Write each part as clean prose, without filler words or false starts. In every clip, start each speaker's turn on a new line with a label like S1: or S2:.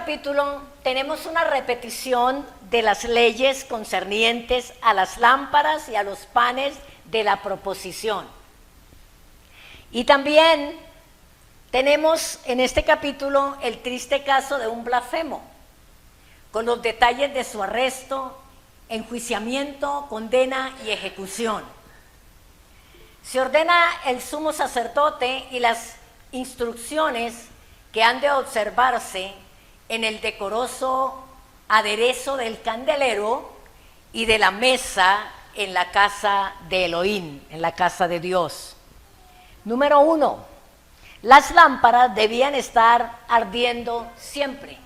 S1: capítulo tenemos una repetición de las leyes concernientes a las lámparas y a los panes de la proposición. Y también tenemos en este capítulo el triste caso de un blasfemo, con los detalles de su arresto, enjuiciamiento, condena y ejecución. Se ordena el sumo sacerdote y las instrucciones que han de observarse en el decoroso aderezo del candelero y de la mesa en la casa de Elohim, en la casa de Dios. Número 1, las lámparas debían estar ardiendo siempre.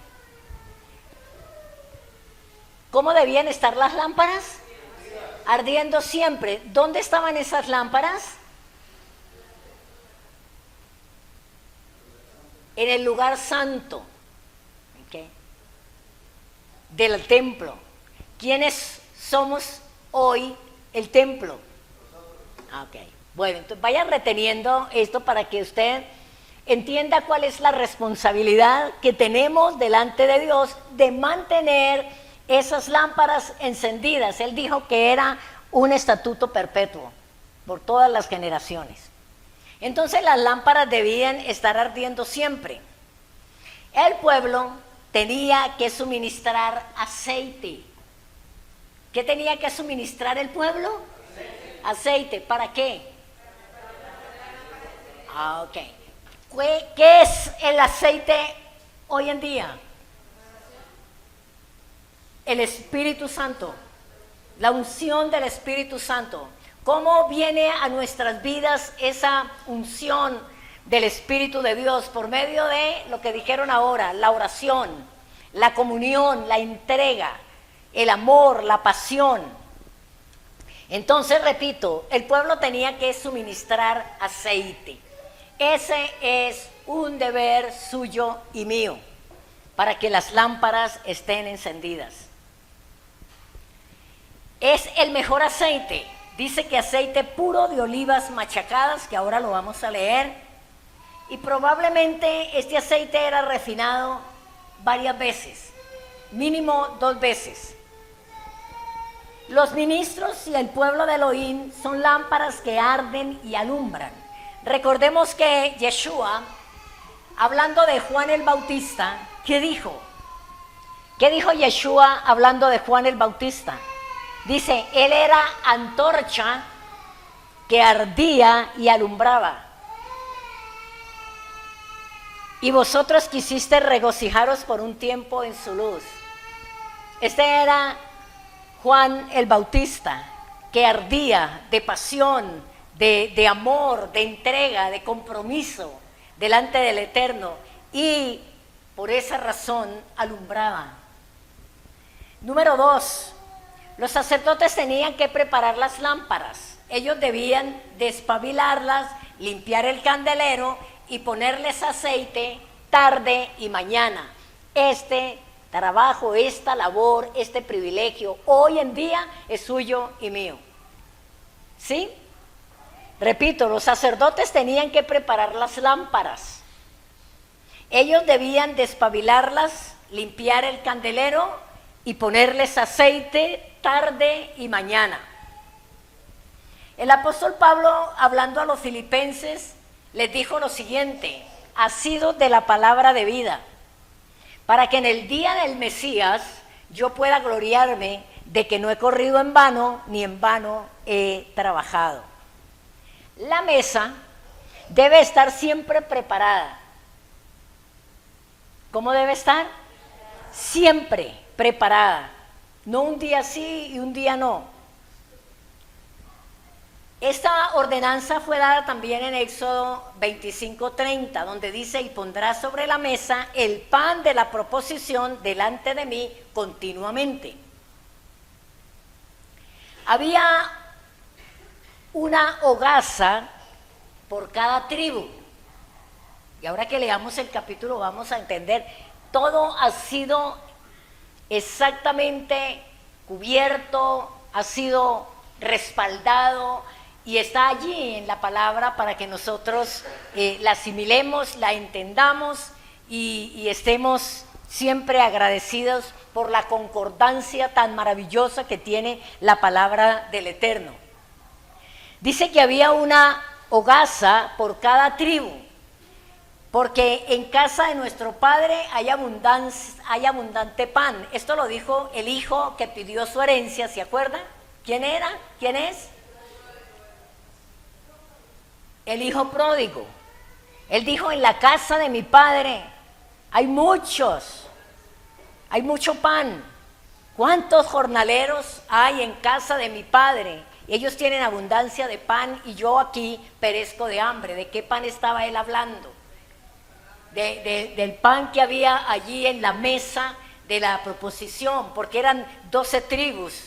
S1: ¿Cómo debían estar las lámparas? Ardiendo siempre. ¿Dónde estaban esas lámparas? En el lugar santo, ¿okay?, del templo. ¿Quiénes somos hoy el templo? Okay. Bueno, entonces vayan reteniendo esto para que usted entienda cuál es la responsabilidad que tenemos delante de Dios de mantener esas lámparas encendidas. Él dijo que era un estatuto perpetuo por todas las generaciones. Entonces las lámparas debían estar ardiendo siempre. El pueblo tenía que suministrar aceite. ¿Qué tenía que suministrar el pueblo? Aceite. ¿Para qué? Ok. ¿Qué es el aceite hoy en día? El Espíritu Santo, la unción del Espíritu Santo. ¿Cómo viene a nuestras vidas esa unción del Espíritu de Dios? Por medio de lo que dijeron ahora, la oración, la comunión, la entrega, el amor, la pasión. Entonces, repito, el pueblo tenía que suministrar aceite. Ese es un deber suyo y mío, para que las lámparas estén encendidas. Es el mejor aceite. Dice que aceite puro de olivas machacadas, que ahora lo vamos a leer. Y probablemente este aceite era refinado varias veces, mínimo 2 veces. Los ministros y el pueblo de Elohim son lámparas que arden y alumbran. Recordemos que Yeshua, hablando de Juan el Bautista, ¿qué dijo? ¿Qué dijo Yeshua hablando de Juan el Bautista? Dice, él era antorcha que ardía y alumbraba. Y vosotros quisiste regocijaros por un tiempo en su luz. Este era Juan el Bautista, que ardía de pasión, de amor, de entrega, de compromiso delante del Eterno. Y por esa razón alumbraba. Número 2. Los sacerdotes tenían que preparar las lámparas. Ellos debían despabilarlas, limpiar el candelero y ponerles aceite tarde y mañana. Este trabajo, esta labor, este privilegio, hoy en día es suyo y mío. ¿Sí? Repito, los sacerdotes tenían que preparar las lámparas. Ellos debían despabilarlas, limpiar el candelero y ponerles aceite tarde y mañana. El apóstol Pablo, hablando a los filipenses, les dijo lo siguiente: asidos de la palabra de vida, para que en el día del Mesías yo pueda gloriarme de que no he corrido en vano, ni en vano he trabajado. La mesa debe estar siempre preparada. ¿Cómo debe estar? Siempre preparada. No un día sí y un día no. Esta ordenanza fue dada también en Éxodo 25:30, donde dice, y pondrás sobre la mesa el pan de la proposición delante de mí continuamente. Había una hogaza por cada tribu. Y ahora que leamos el capítulo vamos a entender, todo ha sido exactamente cubierto, ha sido respaldado y está allí en la palabra para que nosotros la asimilemos, la entendamos y estemos siempre agradecidos por la concordancia tan maravillosa que tiene la palabra del Eterno. Dice que había una hogaza por cada tribu, porque en casa de nuestro Padre hay abundante pan. Esto lo dijo el hijo que pidió su herencia, ¿se acuerdan? ¿Quién era? ¿Quién es? El hijo pródigo. Él dijo, en la casa de mi Padre hay mucho pan. ¿Cuántos jornaleros hay en casa de mi Padre? Ellos tienen abundancia de pan y yo aquí perezco de hambre. ¿De qué pan estaba él hablando? Del pan que había allí en la mesa de la proposición, porque eran 12 tribus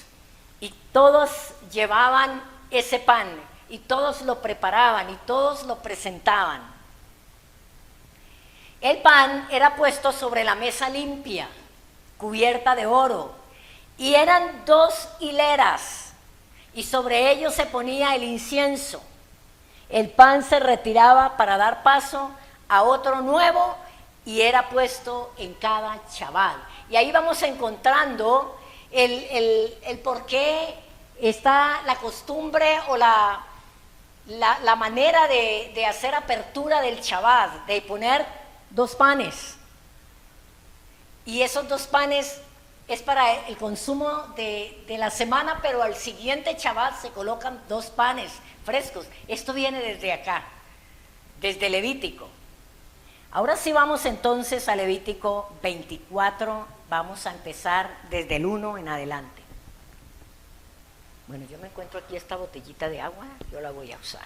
S1: y todos llevaban ese pan y todos lo preparaban y todos lo presentaban. El pan era puesto sobre la mesa limpia, cubierta de oro, y eran 2 hileras, y sobre ellos se ponía el incienso. El pan se retiraba para dar paso a otro nuevo y era puesto en cada chaval. Y ahí vamos encontrando el por qué está la costumbre o la manera de hacer apertura del Shabbat, de poner 2 panes. Y esos 2 panes es para el consumo de la semana, pero al siguiente Shabbat se colocan 2 panes frescos. Esto viene desde acá, desde Levítico. Ahora sí vamos entonces a Levítico 24, vamos a empezar desde el 1 en adelante. Bueno, yo me encuentro aquí esta botellita de agua, yo la voy a usar.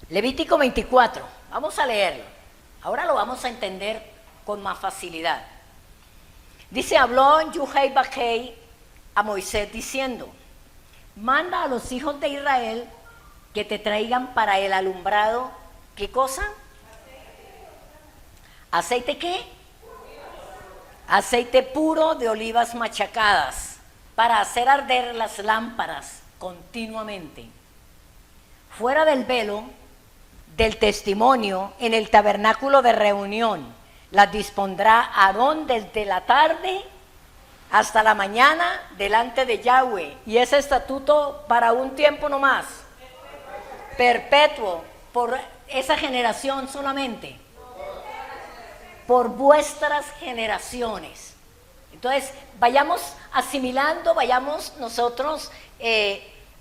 S1: Levítico 24, vamos a leerlo. Ahora lo vamos a entender con más facilidad. Dice, habló Yuhei Bajei a Moisés diciendo, manda a los hijos de Israel que te traigan para el alumbrado, ¿qué cosa? ¿Aceite qué? Aceite puro de olivas machacadas, para hacer arder las lámparas continuamente. Fuera del velo del testimonio, en el tabernáculo de reunión, las dispondrá Aarón desde la tarde hasta la mañana delante de Yahweh, y ese estatuto para un tiempo nomás, perpetuo, por esa generación solamente, por vuestras generaciones. Entonces, vayamos asimilando, vayamos nosotros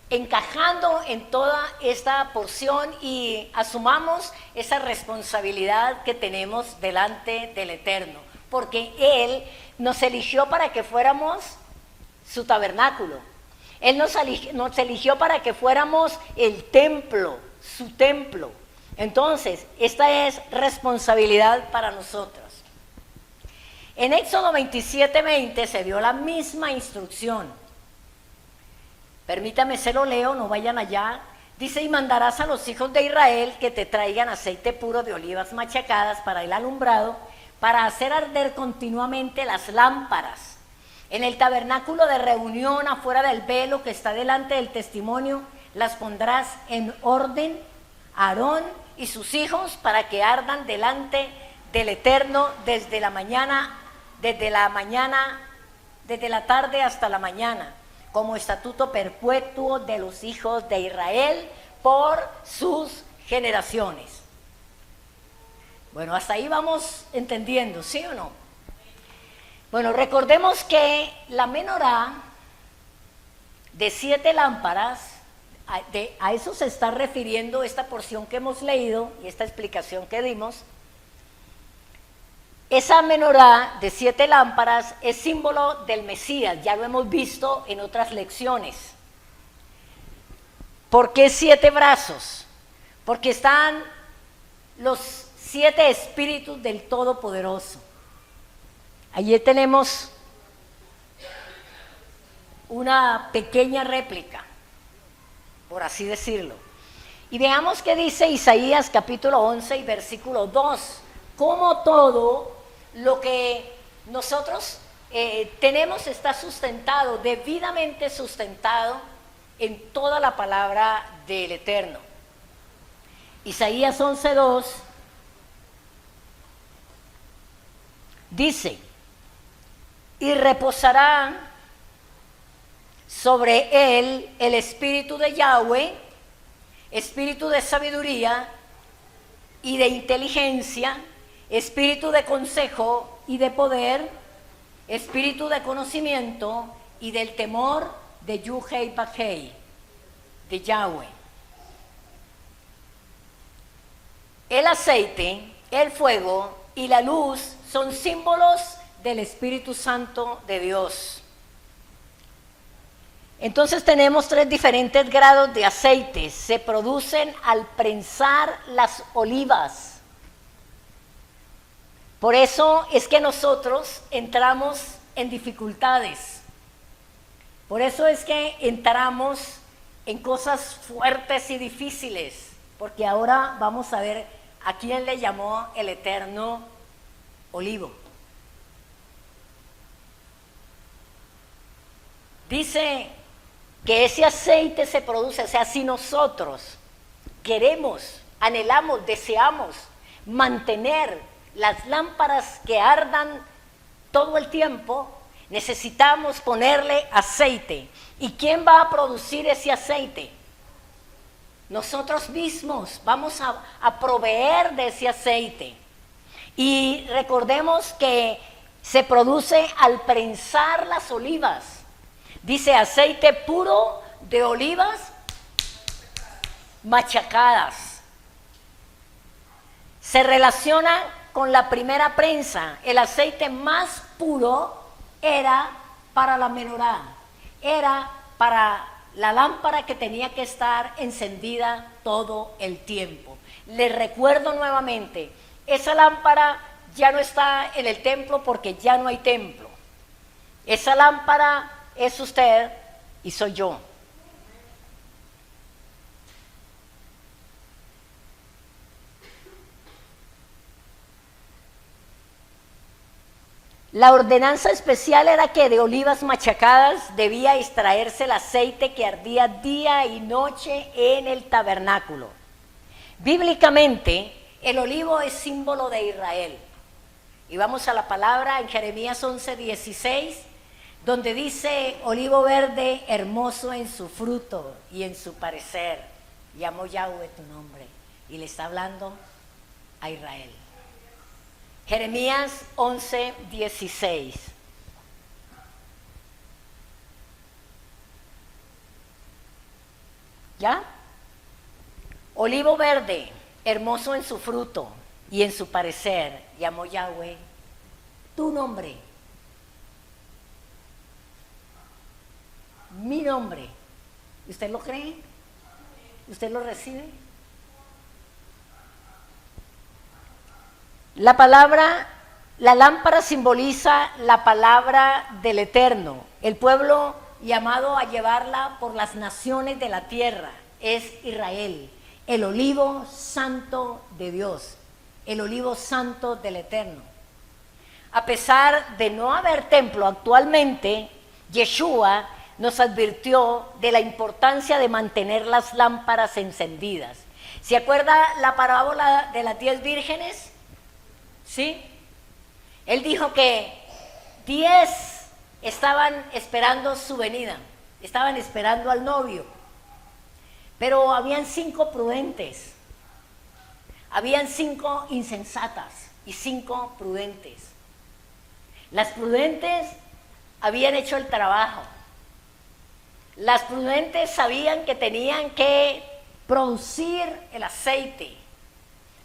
S1: encajando en toda esta porción y asumamos esa responsabilidad que tenemos delante del Eterno, porque Él nos eligió para que fuéramos su tabernáculo. Él nos eligió para que fuéramos el templo, su templo. Entonces, esta es responsabilidad para nosotros. En Éxodo 27:20 se dio la misma instrucción. Permítame, se lo leo, no vayan allá. Dice, y mandarás a los hijos de Israel que te traigan aceite puro de olivas machacadas para el alumbrado, para hacer arder continuamente las lámparas. En el tabernáculo de reunión, afuera del velo que está delante del testimonio, las pondrás en orden, Aarón y sus hijos, para que ardan delante del Eterno desde la tarde hasta la mañana, como estatuto perpetuo de los hijos de Israel por sus generaciones. Bueno, hasta ahí vamos entendiendo, ¿sí o no? Bueno, recordemos que la menorá de 7 lámparas, a eso se está refiriendo esta porción que hemos leído y esta explicación que dimos. Esa menorá de 7 lámparas es símbolo del Mesías, ya lo hemos visto en otras lecciones. ¿Por qué 7 brazos? Porque están los 7 espíritus del Todopoderoso. Allí tenemos una pequeña réplica, por así decirlo. Y veamos qué dice Isaías capítulo 11 y versículo 2. Como todo lo que nosotros tenemos está sustentado, debidamente sustentado en toda la palabra del Eterno. Isaías 11:2 dice, y reposará sobre él el espíritu de Yahweh, espíritu de sabiduría y de inteligencia, espíritu de consejo y de poder, espíritu de conocimiento y del temor de Yuhei Bajei, de Yahweh. El aceite, el fuego y la luz son símbolos del Espíritu Santo de Dios. Entonces tenemos 3 diferentes grados de aceite. Se producen al prensar las olivas. Por eso es que nosotros entramos en dificultades. Por eso es que entramos en cosas fuertes y difíciles. Porque ahora vamos a ver a quién le llamó el Eterno olivo. Dice que ese aceite se produce, o sea, si nosotros queremos, anhelamos, deseamos mantener las lámparas que ardan todo el tiempo, necesitamos ponerle aceite. ¿Y quién va a producir ese aceite? Nosotros mismos vamos a proveer de ese aceite. Y recordemos que se produce al prensar las olivas. Dice aceite puro de olivas machacadas. Se relaciona con la primera prensa. El aceite más puro era para la menorá, era para la lámpara que tenía que estar encendida todo el tiempo. Les recuerdo nuevamente, esa lámpara ya no está en el templo porque ya no hay templo. Esa lámpara es usted y soy yo. La ordenanza especial era que de olivas machacadas debía extraerse el aceite que ardía día y noche en el tabernáculo. Bíblicamente, el olivo es símbolo de Israel. Y vamos a la palabra en Jeremías 11:16, donde dice, olivo verde, hermoso en su fruto y en su parecer. Llamó Yahweh tu nombre. Y le está hablando a Israel. Jeremías 11:16. ¿Ya? Olivo verde, hermoso en su fruto y en su parecer, llamó Yahweh tu nombre. Mi nombre. ¿Usted lo cree? ¿Usted lo recibe? La palabra, la lámpara simboliza la palabra del Eterno. El pueblo llamado a llevarla por las naciones de la tierra es Israel, el olivo santo de Dios, el olivo santo del Eterno. A pesar de no haber templo actualmente, Yeshua nos advirtió de la importancia de mantener las lámparas encendidas. ¿Se acuerda la parábola de las 10 vírgenes? ¿Sí? Él dijo que 10 estaban esperando su venida, estaban esperando al novio, pero habían 5 prudentes, habían 5 insensatas y 5 prudentes. Las prudentes habían hecho el trabajo. Las prudentes sabían que tenían que producir el aceite,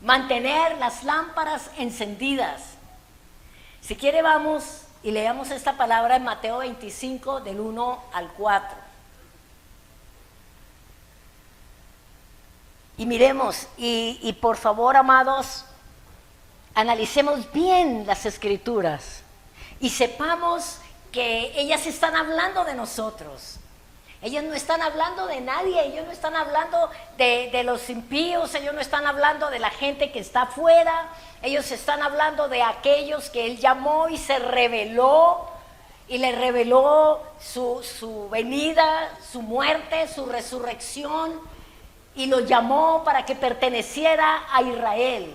S1: mantener las lámparas encendidas. Si quiere vamos y leamos esta palabra en Mateo 25 del 1 al 4. Y miremos, y por favor, amados, analicemos bien las escrituras y sepamos que ellas están hablando de nosotros. Ellos no están hablando de nadie, ellos no están hablando de los impíos, ellos no están hablando de la gente que está afuera, ellos están hablando de aquellos que Él llamó y se reveló, y le reveló su venida, su muerte, su resurrección, y lo llamó para que perteneciera a Israel,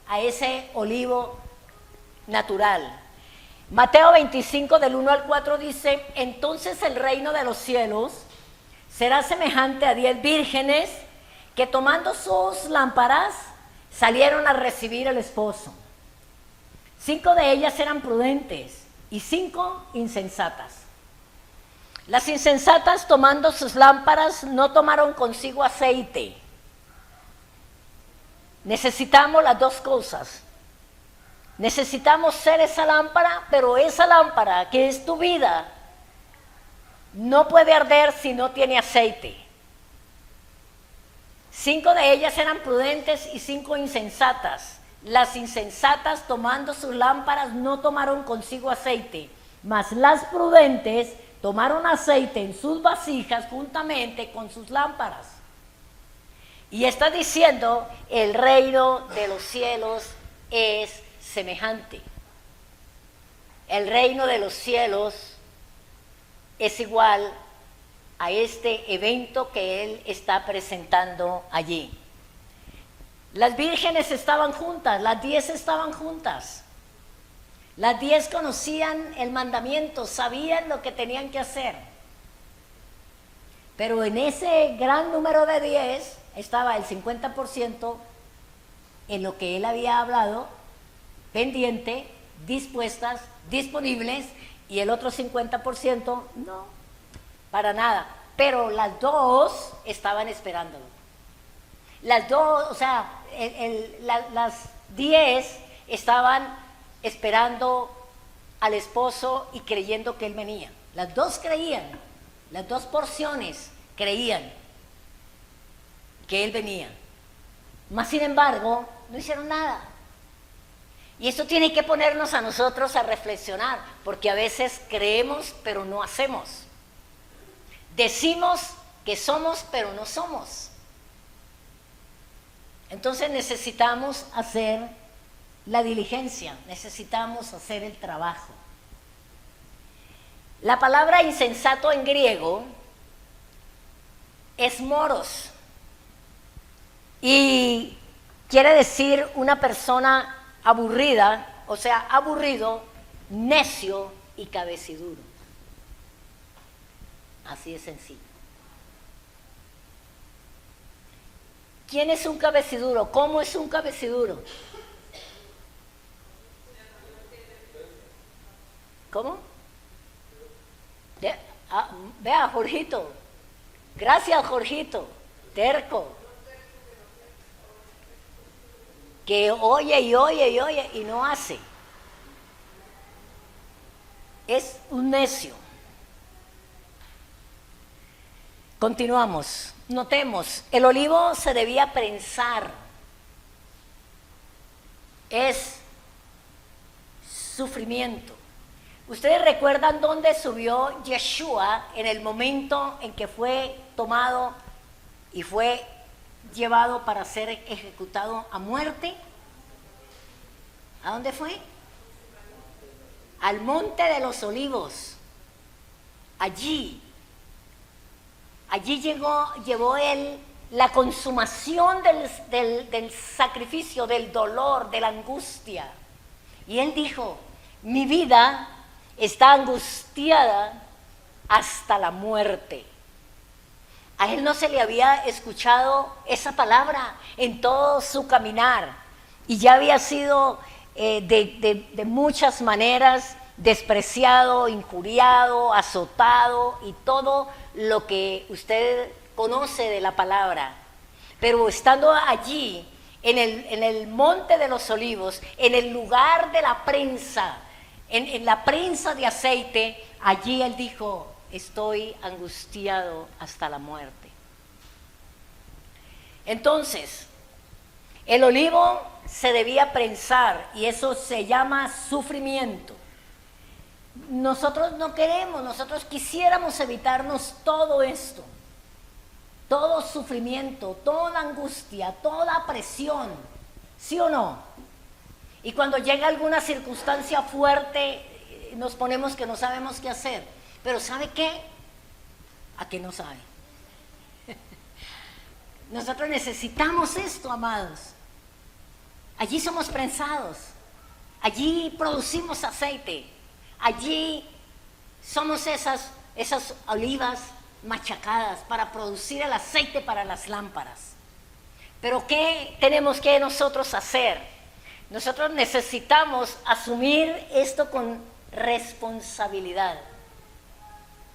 S1: a ese olivo natural. Mateo 25 del 1 al 4 dice: entonces el reino de los cielos será semejante a 10 vírgenes que tomando sus lámparas salieron a recibir al esposo. 5 de ellas eran prudentes y 5 insensatas. Las insensatas, tomando sus lámparas, no tomaron consigo aceite. Necesitamos las dos cosas. Necesitamos ser esa lámpara, pero esa lámpara que es tu vida no puede arder si no tiene aceite. 5 de ellas eran prudentes y 5 insensatas. Las insensatas, tomando sus lámparas, no tomaron consigo aceite, mas las prudentes tomaron aceite en sus vasijas juntamente con sus lámparas. Y está diciendo, el reino de los cielos es semejante. El reino de los cielos es igual a este evento que él está presentando allí. Las vírgenes estaban juntas, las 10 estaban juntas. Las 10 conocían el mandamiento, sabían lo que tenían que hacer. Pero en ese gran número de 10 estaba el 50% en lo que él había hablado, pendiente, dispuestas, disponibles, y el otro 50% no, para nada. Pero las 2 estaban esperándolo. Las 2, o sea, las 10 estaban esperando al esposo y creyendo que él venía. Las 2 creían, las 2 porciones creían que él venía. Mas sin embargo, no hicieron nada. Y esto tiene que ponernos a nosotros a reflexionar, porque a veces creemos pero no hacemos. Decimos que somos pero no somos. Entonces necesitamos hacer la diligencia, necesitamos hacer el trabajo. La palabra insensato en griego es moros y quiere decir una persona aburrida, o sea, aburrido, necio y cabeciduro. Así de sencillo. ¿Quién es un cabeciduro? ¿Cómo es un cabeciduro? ¿Cómo? Vea, Jorgito. Gracias, Jorgito. Terco. Que oye y oye y oye y no hace. Es un necio. Continuamos. Notemos, el olivo se debía prensar. Es sufrimiento. ¿Ustedes recuerdan dónde subió Yeshua en el momento en que fue tomado y fue llevado para ser ejecutado a muerte? ¿A dónde fue? Al monte de los olivos. Allí llevó él la consumación del sacrificio, del dolor, de la angustia. Y él dijo, mi vida está angustiada hasta la muerte. A él no se le había escuchado esa palabra en todo su caminar. Y ya había sido de muchas maneras despreciado, injuriado, azotado y todo lo que usted conoce de la palabra. Pero estando allí, en el monte de los olivos, en el lugar de la prensa, en la prensa de aceite, allí él dijo, estoy angustiado hasta la muerte. Entonces, el olivo se debía prensar y eso se llama sufrimiento. Nosotros no queremos, nosotros quisiéramos evitarnos todo esto, todo sufrimiento, toda angustia, toda presión, ¿sí o no? Y cuando llega alguna circunstancia fuerte, nos ponemos que no sabemos qué hacer. Pero ¿sabe qué? ¿A qué no sabe? Nosotros necesitamos esto, amados. Allí somos prensados, allí producimos aceite, allí somos esas olivas machacadas para producir el aceite para las lámparas. Pero ¿qué tenemos que nosotros hacer? Nosotros necesitamos asumir esto con responsabilidad.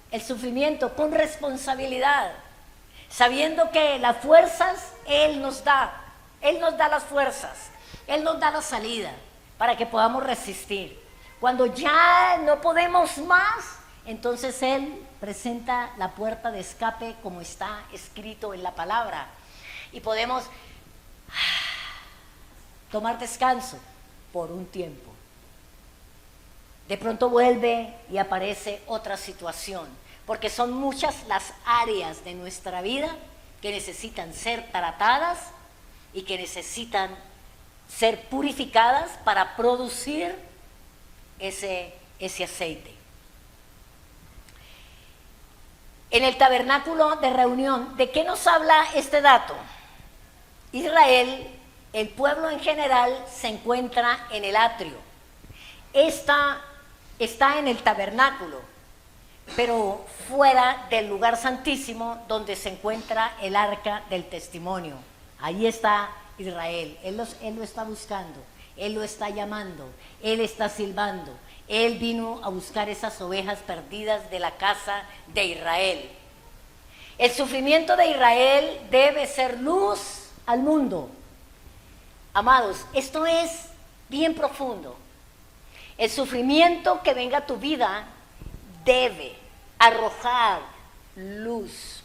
S1: El sufrimiento con responsabilidad, sabiendo que las fuerzas Él nos da las fuerzas, Él nos da la salida para que podamos resistir. Cuando ya no podemos más, entonces Él presenta la puerta de escape como está escrito en la palabra. Y podemos tomar descanso por un tiempo. De pronto vuelve y aparece otra situación, porque son muchas las áreas de nuestra vida que necesitan ser tratadas y que necesitan ser purificadas para producir ese aceite. En el tabernáculo de reunión, ¿de qué nos habla este dato? Israel, el pueblo en general, se encuentra en el atrio. Está en el tabernáculo, pero fuera del lugar santísimo donde se encuentra el arca del testimonio. Ahí está Israel. Él lo está buscando, Él lo está llamando, Él está silbando. Él vino a buscar esas ovejas perdidas de la casa de Israel. El sufrimiento de Israel debe ser luz al mundo. Amados, esto es bien profundo. El sufrimiento que venga a tu vida debe arrojar luz.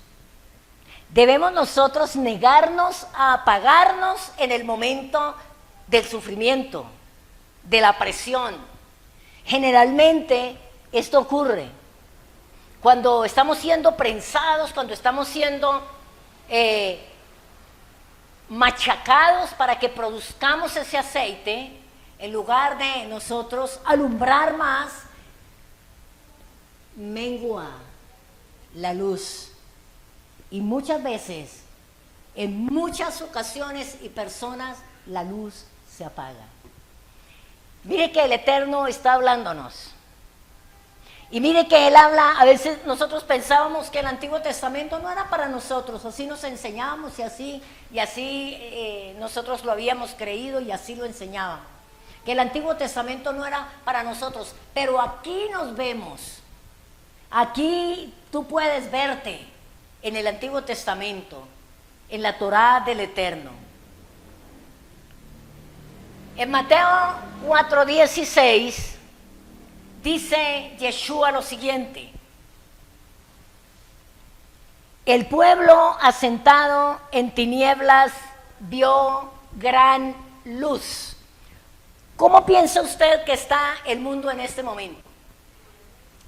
S1: Debemos nosotros negarnos a apagarnos en el momento del sufrimiento, de la presión. Generalmente esto ocurre cuando estamos siendo prensados, cuando estamos siendo machacados para que produzcamos ese aceite. En lugar de nosotros alumbrar más, mengua la luz. Y muchas veces, en muchas ocasiones y personas, la luz se apaga. Mire que el Eterno está hablándonos. Y mire que Él habla, a veces nosotros pensábamos que el Antiguo Testamento no era para nosotros, así nos enseñábamos y así nosotros lo habíamos creído y así lo enseñábamos. Que el Antiguo Testamento no era para nosotros, pero aquí nos vemos. Aquí tú puedes verte en el Antiguo Testamento, en la Torá del Eterno. En Mateo 4:16 dice Yeshua lo siguiente: el pueblo asentado en tinieblas vio gran luz. ¿Cómo piensa usted que está el mundo en este momento?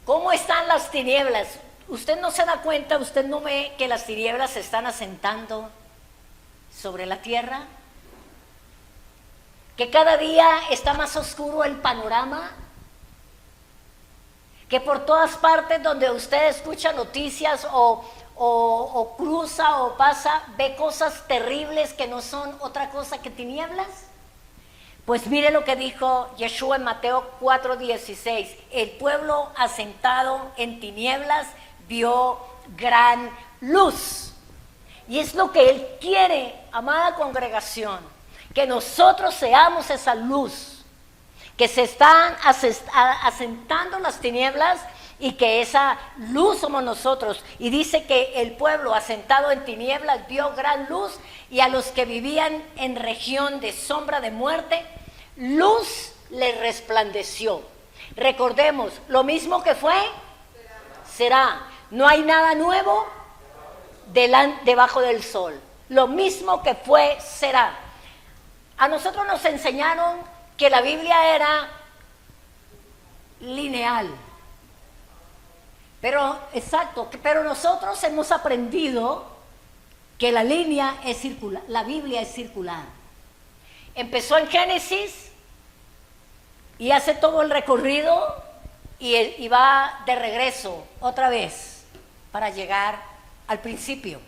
S1: ¿Cómo están las tinieblas? ¿Usted no se da cuenta, usted no ve que las tinieblas se están asentando sobre la tierra? ¿Que cada día está más oscuro el panorama? ¿Que por todas partes donde usted escucha noticias o cruza o pasa, ve cosas terribles que no son otra cosa que tinieblas? Pues mire lo que dijo Yeshua en Mateo 4:16. El pueblo asentado en tinieblas vio gran luz. Y es lo que Él quiere, amada congregación, que nosotros seamos esa luz, que se están asentando las tinieblas y que esa luz somos nosotros. Y dice que el pueblo asentado en tinieblas vio gran luz, y a los que vivían en región de sombra de muerte, luz les resplandeció. Recordemos, lo mismo que fue, será. No hay nada nuevo debajo del sol. Lo mismo que fue, será. A nosotros nos enseñaron que la Biblia era lineal. Pero nosotros hemos aprendido que la línea es circular, la Biblia es circular. Empezó en Génesis y hace todo el recorrido y va de regreso otra vez para llegar al principio.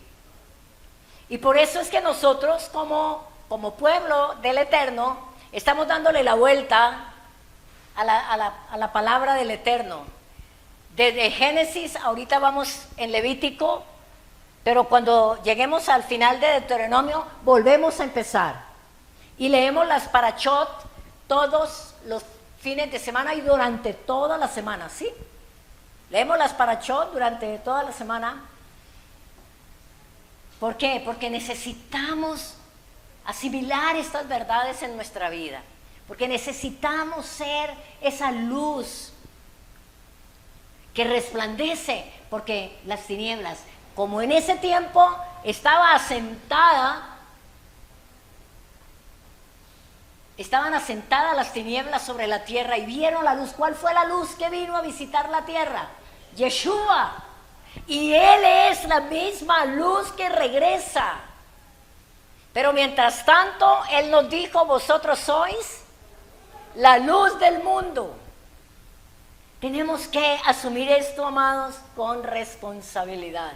S1: Y por eso es que nosotros como pueblo del Eterno estamos dándole la vuelta a la palabra del Eterno. Desde Génesis, ahorita vamos en Levítico, pero cuando lleguemos al final de Deuteronomio, volvemos a empezar. Y leemos las parashot todos los fines de semana y durante toda la semana, ¿sí? Leemos las parashot durante toda la semana. ¿Por qué? Porque necesitamos asimilar estas verdades en nuestra vida. Porque necesitamos ser esa luz que resplandece, porque las tinieblas, como en ese tiempo estaban asentadas las tinieblas sobre la tierra y vieron la luz. ¿Cuál fue la luz que vino a visitar la tierra? Yeshua. Y Él es la misma luz que regresa. Pero mientras tanto, Él nos dijo, vosotros sois la luz del mundo. Tenemos que asumir esto, amados, con responsabilidad.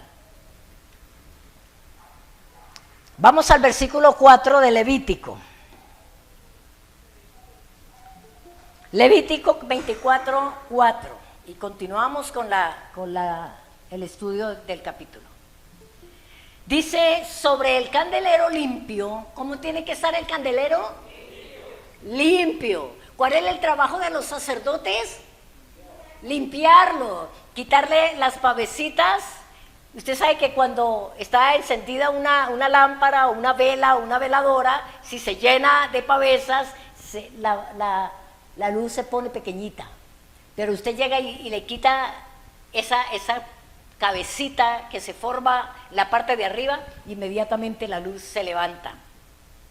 S1: Vamos al versículo 4 de Levítico. Levítico 24, 4. Y continuamos con el estudio del capítulo. Dice, sobre el candelero limpio. ¿Cómo tiene que estar el candelero? Limpio. ¿Cuál es el trabajo de los sacerdotes? Limpiarlo, quitarle las pavecitas. Usted sabe que cuando está encendida una lámpara o una vela o una veladora, si se llena de pavesas, la luz se pone pequeñita. Pero usted llega y le quita esa cabecita que se forma en la parte de arriba, inmediatamente la luz se levanta.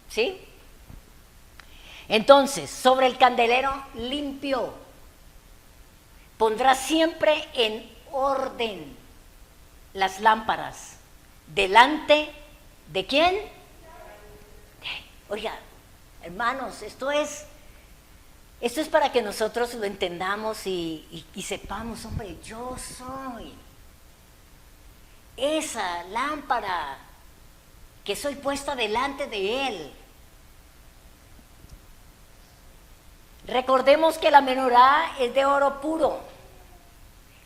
S1: ¿Sí? Entonces, sobre el candelero limpio, pondrá siempre en orden las lámparas. ¿Delante de quién? Oiga, hermanos, esto es para que nosotros lo entendamos y sepamos, hombre, yo soy esa lámpara que soy puesta delante de Él. Recordemos que la menorá es de oro puro,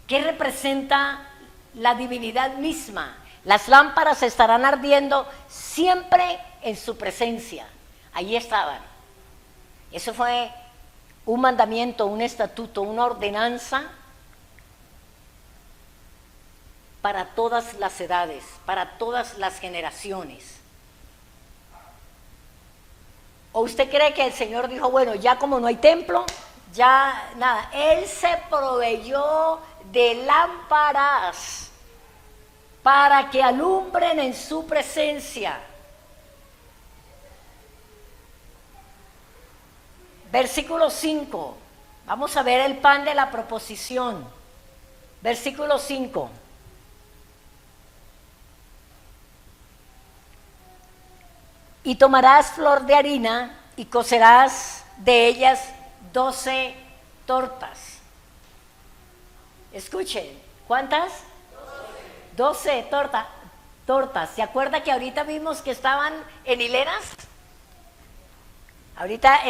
S1: que representa la divinidad misma. Las lámparas estarán ardiendo siempre en su presencia. Allí estaban. Eso fue un mandamiento, un estatuto, una ordenanza para todas las edades, para todas las generaciones. ¿O usted cree que el Señor dijo, bueno, ya como no hay templo, ya nada? Él se proveyó de lámparas para que alumbren en su presencia. Versículo 5. Vamos a ver el pan de la proposición. Versículo 5. Y tomarás flor de harina y cocerás de ellas 12 tortas. Escuchen, ¿cuántas? 12 tortas. ¿Se acuerda que ahorita vimos que estaban en hileras? Ahorita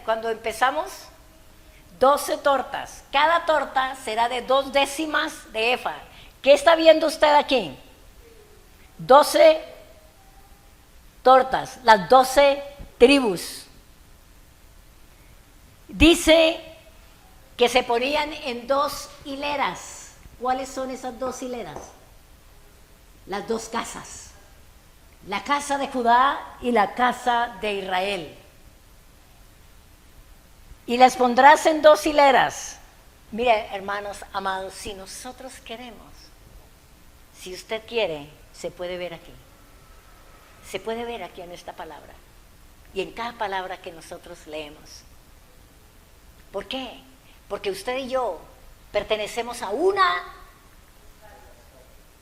S1: cuando empezamos, 12 tortas. Cada torta será de 2 décimas de efa. ¿Qué está viendo usted aquí? 12 tortas, las 12 tribus. Dice que se ponían en 2 hileras. ¿Cuáles son esas 2 hileras? Las 2 casas. La casa de Judá y la casa de Israel. Y las pondrás en 2 hileras. Mire, hermanos amados, si nosotros queremos, si usted quiere, se puede ver aquí. Se puede ver aquí en esta palabra y en cada palabra que nosotros leemos. ¿Por qué? Porque usted y yo pertenecemos a una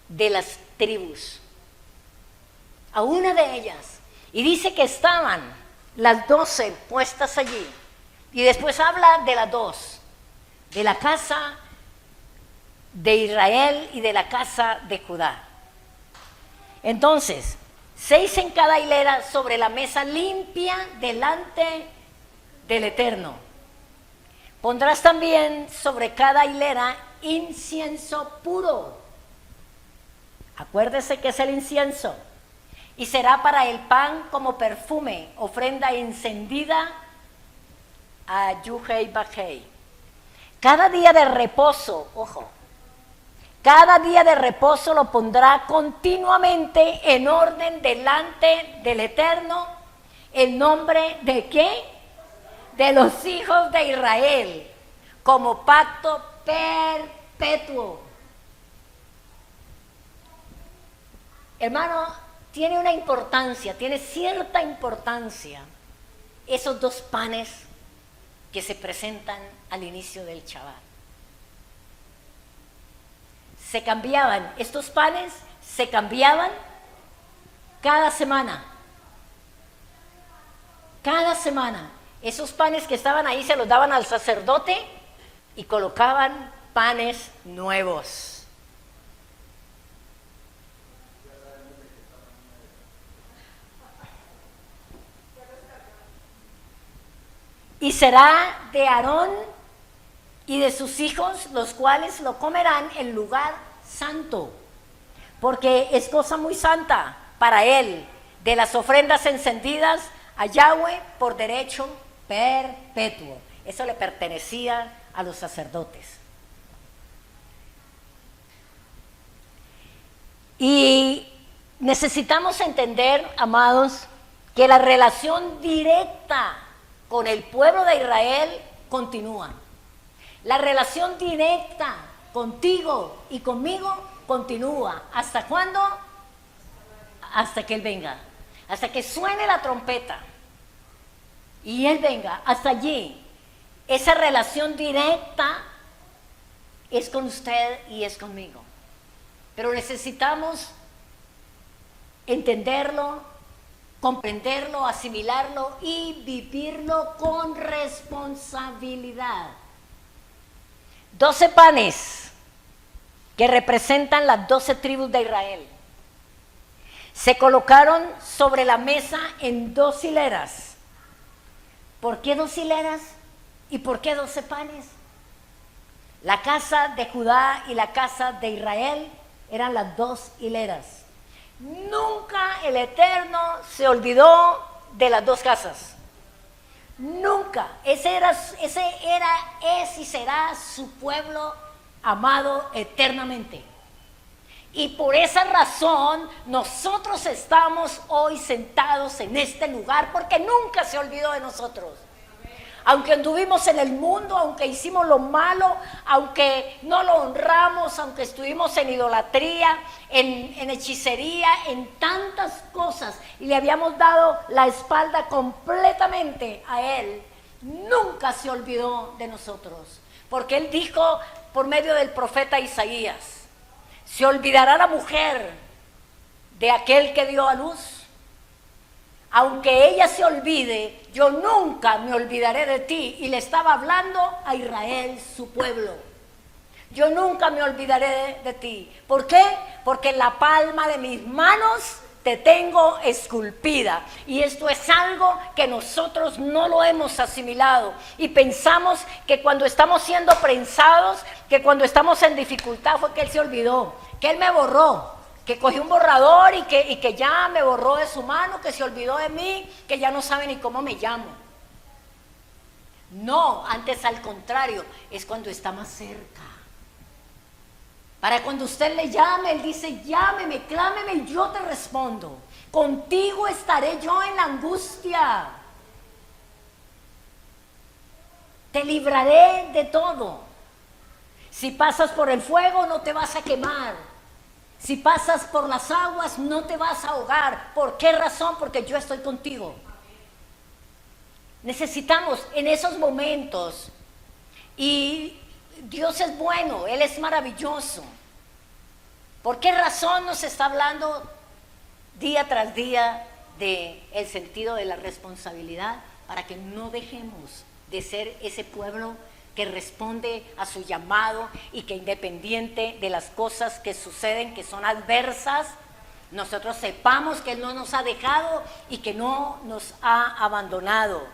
S1: de las tribus, a una de ellas. Y dice que estaban las 12 puestas allí. Y después habla de las 2, de la casa de Israel y de la casa de Judá. Entonces, 6 en cada hilera sobre la mesa limpia delante del Eterno. Pondrás también sobre cada hilera incienso puro. Acuérdese que es el incienso. Y será para el pan como perfume, ofrenda encendida a Yuhei Bajei. Cada día de reposo, ojo, cada día de reposo lo pondrá continuamente en orden delante del Eterno, el nombre de ¿qué? De los hijos de Israel, como pacto perpetuo. Hermano, tiene una importancia, tiene cierta importancia esos 2 panes que se presentan al inicio del Shabbat. Se cambiaban, estos panes se cambiaban cada semana. Cada semana. Esos panes que estaban ahí se los daban al sacerdote y colocaban panes nuevos. Y será de Aarón y de sus hijos, los cuales lo comerán en lugar santo, porque es cosa muy santa para él, de las ofrendas encendidas a Yahweh por derecho perpetuo. Eso le pertenecía a los sacerdotes. Y necesitamos entender, amados, que la relación directa con el pueblo de Israel continúa. La relación directa contigo y conmigo continúa. ¿Hasta cuándo? Hasta que Él venga. Hasta que suene la trompeta y Él venga. Hasta allí. Esa relación directa es con usted y es conmigo. Pero necesitamos entenderlo, comprenderlo, asimilarlo y vivirlo con responsabilidad. 12 panes que representan las 12 tribus de Israel se colocaron sobre la mesa en 2 hileras. ¿Por qué 2 hileras? ¿Y por qué 12 panes? La casa de Judá y la casa de Israel eran las 2 hileras. Nunca el Eterno se olvidó de las 2 casas. Nunca. Ese es y será su pueblo amado eternamente. Y por esa razón nosotros estamos hoy sentados en este lugar, porque nunca se olvidó de nosotros. Aunque anduvimos en el mundo, aunque hicimos lo malo, aunque no lo honramos, aunque estuvimos en idolatría, en hechicería, en tantas cosas, y le habíamos dado la espalda completamente a Él, nunca se olvidó de nosotros. Porque Él dijo por medio del profeta Isaías: ¿se olvidará la mujer de aquel que dio a luz? Aunque ella se olvide, yo nunca me olvidaré de ti. Y le estaba hablando a Israel, su pueblo. Yo nunca me olvidaré de ti. ¿Por qué? Porque en la palma de mis manos te tengo esculpida. Y esto es algo que nosotros no lo hemos asimilado. Y pensamos que cuando estamos siendo prensados, que cuando estamos en dificultad fue que Él se olvidó, que Él me borró, que cogió un borrador y que ya me borró de su mano, que se olvidó de mí, que ya no sabe ni cómo me llamo. No, antes al contrario, es cuando está más cerca. Para cuando usted le llame, Él dice: llámeme, clámeme y yo te respondo. Contigo estaré yo en la angustia. Te libraré de todo. Si pasas por el fuego, no te vas a quemar. Si pasas por las aguas, no te vas a ahogar. ¿Por qué razón? Porque yo estoy contigo. Necesitamos en esos momentos, y Dios es bueno, Él es maravilloso. ¿Por qué razón nos está hablando día tras día del sentido de la responsabilidad? Para que no dejemos de ser ese pueblo que responde a su llamado y que, independiente de las cosas que suceden, que son adversas, nosotros sepamos que Él no nos ha dejado y que no nos ha abandonado.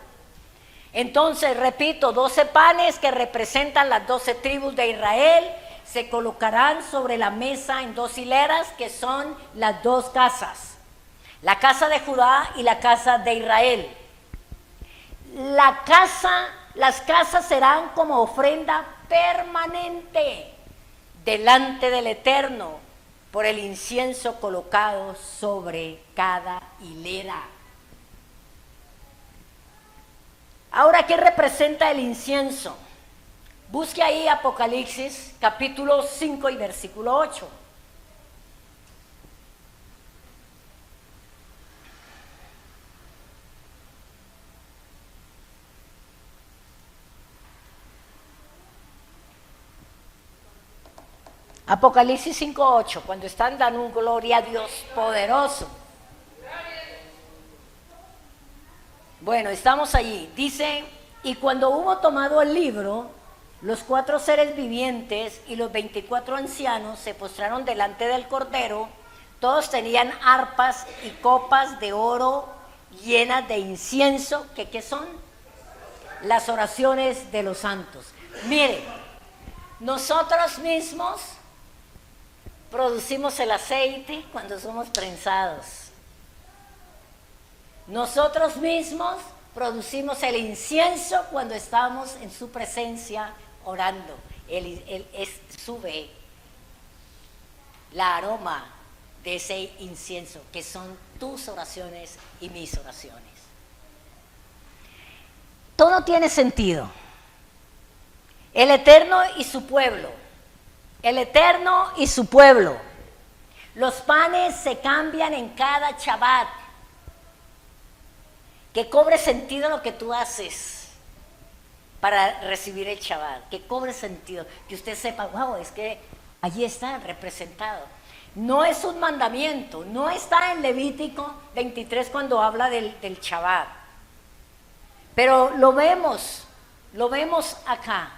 S1: Entonces, repito, 12 panes que representan las 12 tribus de Israel se colocarán sobre la mesa en 2 hileras que son las 2 casas, la casa de Judá y la casa de Israel. Las casas serán como ofrenda permanente delante del Eterno por el incienso colocado sobre cada hilera. Ahora, ¿qué representa el incienso? Busque ahí Apocalipsis capítulo 5 y versículo 8. Apocalipsis 5:8, cuando están dando un gloria a Dios poderoso. Bueno, estamos allí. Dice, y cuando hubo tomado el libro, los 4 seres vivientes y los 24 ancianos se postraron delante del Cordero. Todos tenían arpas y copas de oro llenas de incienso, que ¿qué son? Las oraciones de los santos. Mire, nosotros mismos producimos el aceite cuando somos prensados. Nosotros mismos producimos el incienso cuando estamos en su presencia orando. Sube la aroma de ese incienso, que son tus oraciones y mis oraciones. Todo tiene sentido. El Eterno y su pueblo. El Eterno y su pueblo. Los panes se cambian en cada Shabbat. Que cobre sentido lo que tú haces para recibir el Shabbat. Que cobre sentido. Que usted sepa, wow, es que allí está representado. No es un mandamiento. No está en Levítico 23 cuando habla del Shabbat. Pero lo vemos acá.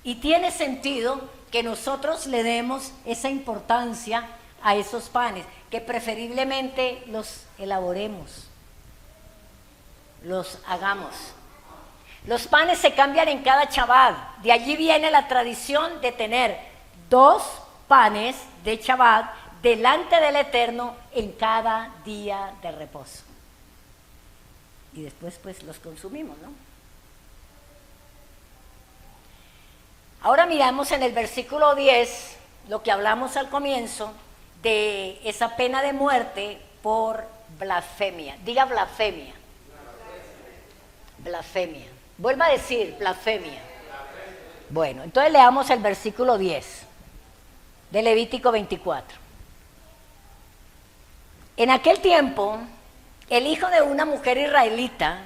S1: Y tiene sentido que nosotros le demos esa importancia a esos panes, que preferiblemente los elaboremos, los hagamos. Los panes se cambian en cada Shabbat. De allí viene la tradición de tener 2 panes de Shabbat delante del Eterno en cada día de reposo. Y después pues los consumimos, ¿no? Ahora miramos en el versículo 10 lo que hablamos al comienzo de esa pena de muerte por blasfemia. Diga blasfemia. Blasfemia. Vuelva a decir blasfemia. Bueno, entonces leamos el versículo 10 de Levítico 24. En aquel tiempo, el hijo de una mujer israelita,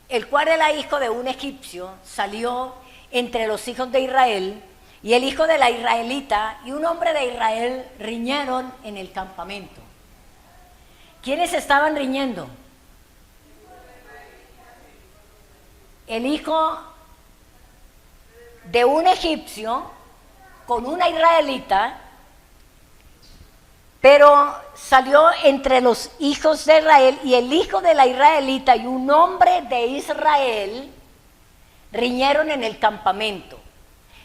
S1: el cual era hijo de un egipcio, salió entre los hijos de Israel, y el hijo de la israelita y un hombre de Israel riñeron en el campamento. ¿Quiénes estaban riñendo? El hijo de un egipcio con una israelita, pero salió entre los hijos de Israel, y el hijo de la israelita y un hombre de Israel riñeron en el campamento.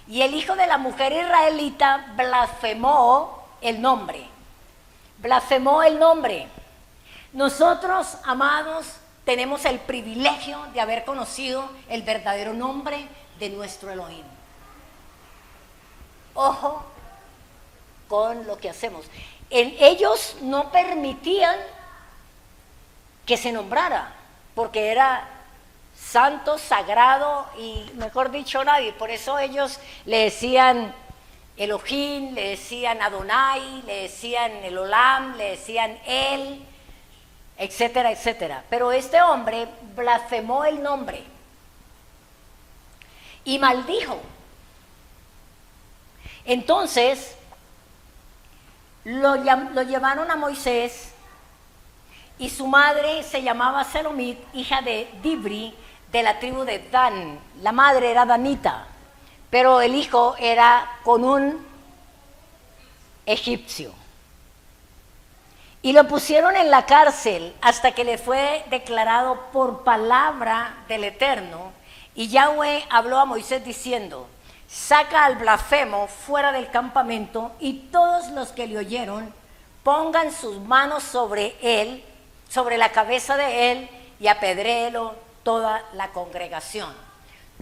S1: Y el hijo de la mujer israelita blasfemó el nombre. Blasfemó el nombre. Nosotros, amados, tenemos el privilegio de haber conocido el verdadero nombre de nuestro Elohim. Ojo con lo que hacemos. Ellos no permitían que se nombrara, porque era santo, sagrado y, mejor dicho, nadie. Por eso ellos le decían Elohim, le decían Adonai, le decían el Olam, le decían él, etcétera, etcétera. Pero este hombre blasfemó el nombre y maldijo. Entonces lo llevaron a Moisés, y su madre se llamaba Selomit, hija de Dibri, de la tribu de Dan. La madre era danita, pero el hijo era con un egipcio. Y lo pusieron en la cárcel hasta que le fue declarado por palabra del Eterno. Y Yahweh habló a Moisés diciendo: saca al blasfemo fuera del campamento, y todos los que le oyeron pongan sus manos sobre él, sobre la cabeza de él, y apedréelo toda la congregación.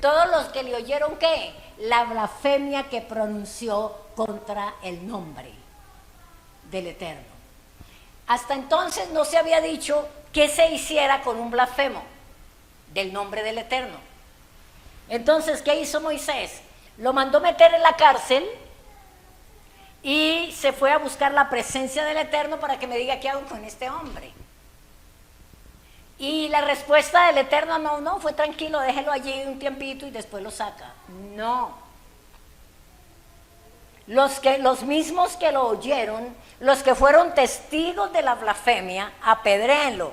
S1: Todos los que le oyeron, ¿qué? La blasfemia que pronunció contra el nombre del Eterno. Hasta entonces no se había dicho qué se hiciera con un blasfemo del nombre del Eterno. Entonces, ¿qué hizo Moisés? Lo mandó meter en la cárcel y se fue a buscar la presencia del Eterno para que me diga qué hago con este hombre. Y la respuesta del Eterno: no, fue tranquilo, déjelo allí un tiempito y después lo saca. No. Los mismos que lo oyeron, los que fueron testigos de la blasfemia, apedréenlo.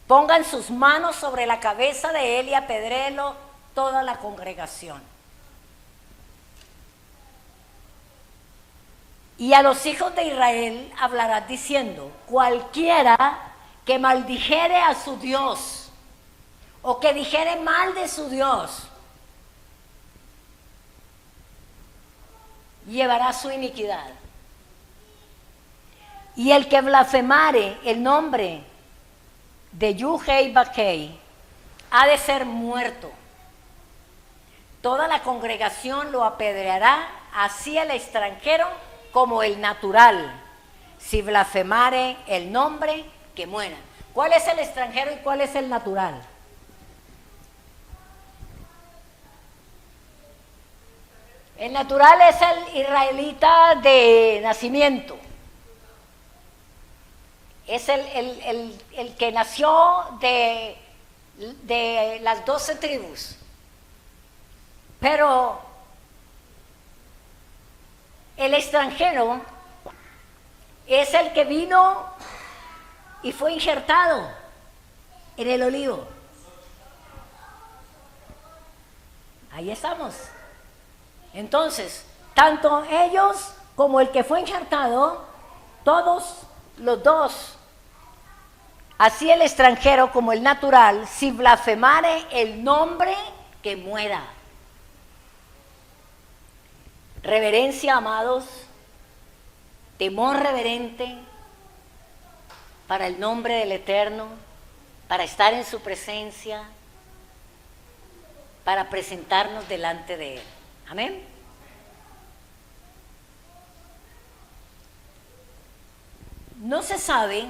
S1: Pongan sus manos sobre la cabeza de él y apedréenlo toda la congregación. Y a los hijos de Israel hablarás diciendo: cualquiera que maldijere a su Dios o que dijere mal de su Dios, llevará su iniquidad. Y el que blasfemare el nombre de Yuhei Bakei ha de ser muerto. Toda la congregación lo apedreará, así el extranjero como el natural. Si blasfemare el nombre, que muera. ¿Cuál es el extranjero y cuál es el natural? El natural es el israelita de nacimiento. Es el que nació de las 12 tribus. Pero el extranjero es el que vino y fue injertado en el olivo. Ahí estamos. Entonces, tanto ellos como el que fue injertado, todos los dos, así el extranjero como el natural, si blasfemare el nombre, que muera. Reverencia, amados, temor reverente para el nombre del Eterno, para estar en su presencia, para presentarnos delante de Él. Amén. No se sabe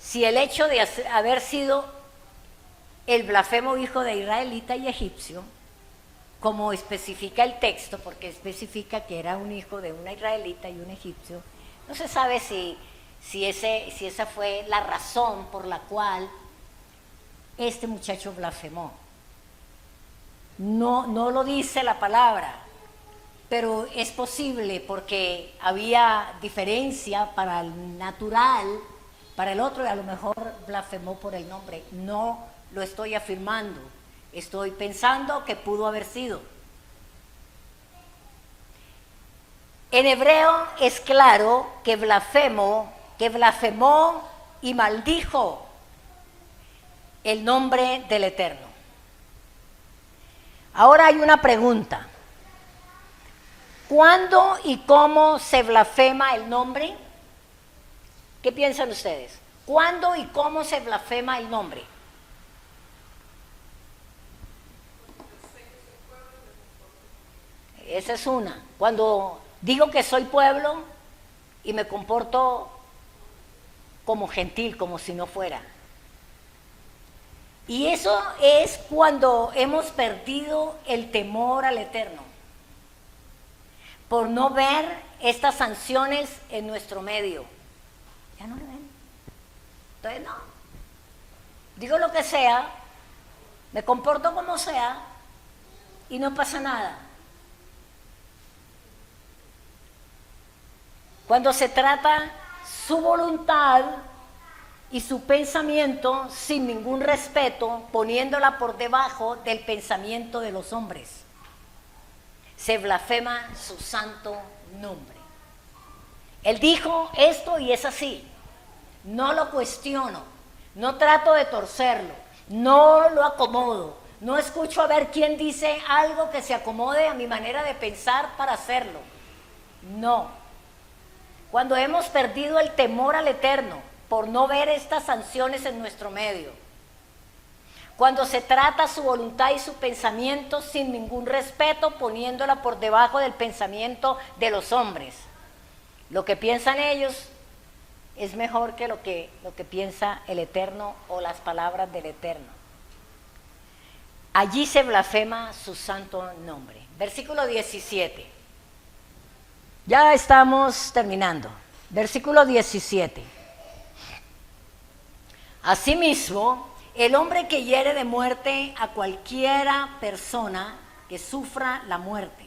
S1: si el hecho de haber sido el blasfemo hijo de israelita y egipcio, como especifica el texto, porque especifica que era un hijo de una israelita y un egipcio, no se sabe si esa fue la razón por la cual este muchacho blasfemó. No lo dice la palabra, pero es posible porque había diferencia para el natural, para el otro, y a lo mejor blasfemó por el nombre. No lo estoy afirmando, estoy pensando que pudo haber sido. En hebreo es claro que blasfemó y maldijo el nombre del Eterno. Ahora hay una pregunta. ¿Cuándo y cómo se blasfema el nombre? ¿Qué piensan ustedes? ¿Cuándo y cómo se blasfema el nombre? Esa es una. Cuando digo que soy pueblo y me comporto como gentil, como si no fuera. Y eso es cuando hemos perdido el temor al Eterno, por no ver estas sanciones en nuestro medio. Ya no lo ven. Entonces no. Digo lo que sea, me comporto como sea y no pasa nada. Cuando se trata su voluntad y su pensamiento sin ningún respeto, poniéndola por debajo del pensamiento de los hombres, se blasfema su santo nombre. Él dijo esto y es así. no lo cuestiono, no trato de torcerlo, no lo acomodo, no escucho a ver quién dice algo que se acomode a mi manera de pensar para hacerlo. No. Cuando hemos perdido el temor al Eterno por no ver estas sanciones en nuestro medio, cuando se trata su voluntad y su pensamiento sin ningún respeto, poniéndola por debajo del pensamiento de los hombres. Lo que piensan ellos es mejor que lo que piensa el Eterno o las palabras del Eterno. Allí se blasfema su santo nombre. Versículo 17. Ya estamos terminando. Versículo 17. Asimismo, el hombre que hiere de muerte a cualquiera persona que sufra la muerte.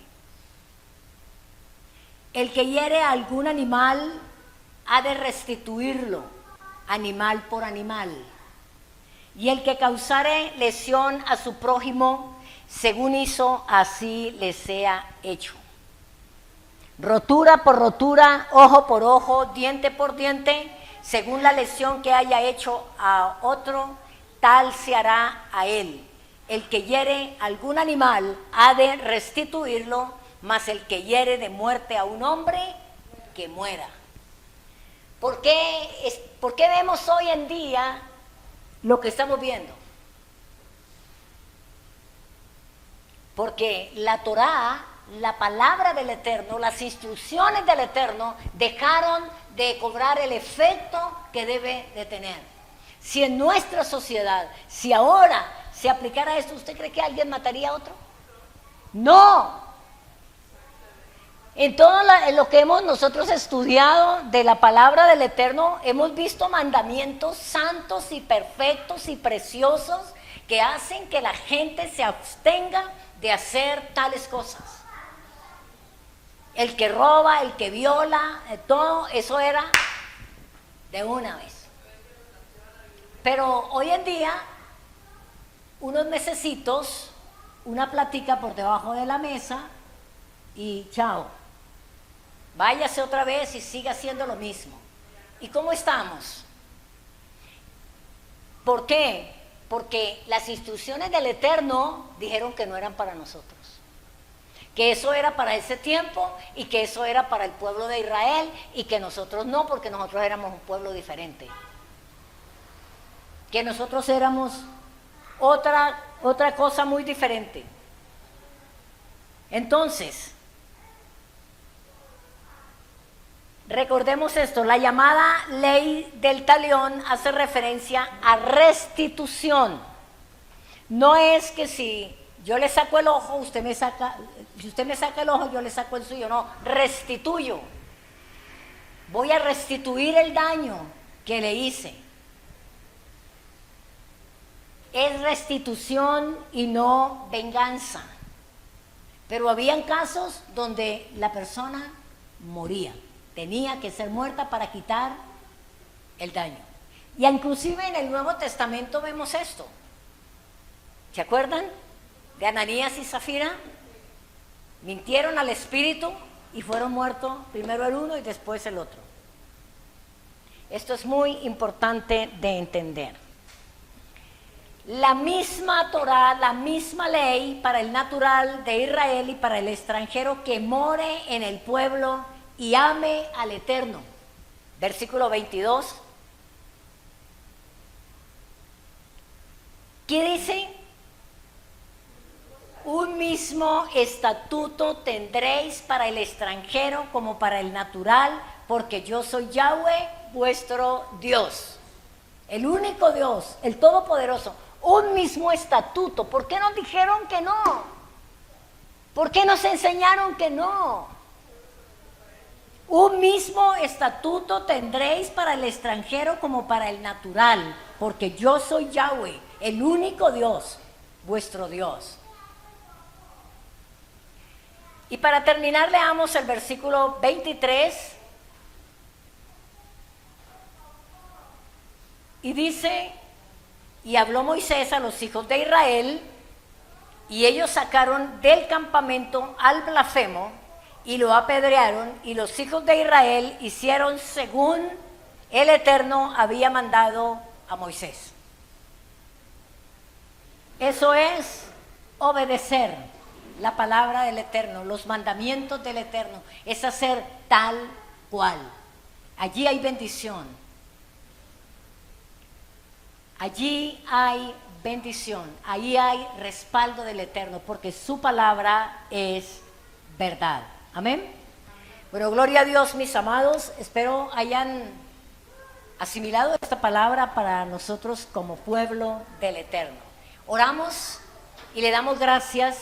S1: El que hiere a algún animal ha de restituirlo, animal por animal. Y el que causare lesión a su prójimo, según hizo, así le sea hecho. Rotura por rotura, ojo por ojo, diente por diente, según la lesión que haya hecho a otro, tal se hará a él. El que hiere algún animal ha de restituirlo, mas el que hiere de muerte a un hombre, que muera. ¿Por qué vemos hoy en día lo que estamos viendo? Porque la Torá, la palabra del Eterno, las instrucciones del Eterno dejaron de cobrar el efecto que debe de tener. Si en nuestra sociedad, si ahora se aplicara esto, ¿usted cree que alguien mataría a otro? No. En todo lo que hemos nosotros estudiado de la palabra del Eterno, hemos visto mandamientos santos y perfectos y preciosos que hacen que la gente se abstenga de hacer tales cosas. El que roba, el que viola, todo eso era de una vez. Pero hoy en día, unos mesecitos, una platica por debajo de la mesa y chao. Váyase otra vez y siga haciendo lo mismo. ¿Y cómo estamos? ¿Por qué? Porque las instrucciones del Eterno dijeron que no eran para nosotros. Que eso era para ese tiempo y que eso era para el pueblo de Israel y que nosotros no, porque nosotros éramos un pueblo diferente. Que nosotros éramos otra cosa muy diferente. Entonces, recordemos esto, la llamada ley del talión hace referencia a restitución. No es que si yo le saco el ojo, usted me saca, si usted me saca el ojo, yo le saco el suyo, no, restituyo. Voy a restituir el daño que le hice. Es restitución y no venganza. Pero habían casos donde la persona moría. Tenía que ser muerta para quitar el daño. Y inclusive en el Nuevo Testamento vemos esto. ¿Se acuerdan de Ananías y Zafira? Mintieron al Espíritu y fueron muertos primero el uno y después el otro. Esto es muy importante de entender. La misma Torá, la misma ley para el natural de Israel y para el extranjero que more en el pueblo y ame al Eterno. Versículo 22. ¿Qué dice? Un mismo estatuto tendréis para el extranjero como para el natural, porque yo soy Yahweh, vuestro Dios. El único Dios, el Todopoderoso. Un mismo estatuto. ¿Por qué nos dijeron que no? ¿Por qué nos enseñaron que no? Un mismo estatuto tendréis para el extranjero como para el natural, porque yo soy Yahweh, el único Dios, vuestro Dios. Y para terminar leamos el versículo 23. Y dice: y habló Moisés a los hijos de Israel, y ellos sacaron del campamento al blasfemo, y lo apedrearon, y los hijos de Israel hicieron según el Eterno había mandado a Moisés. Eso es obedecer la palabra del Eterno, los mandamientos del Eterno, es hacer tal cual. Allí hay bendición. Allí hay bendición, ahí hay respaldo del Eterno, porque su palabra es verdad. Amén. Bueno, gloria a Dios, mis amados. Espero hayan asimilado esta palabra para nosotros como pueblo del Eterno. Oramos y le damos gracias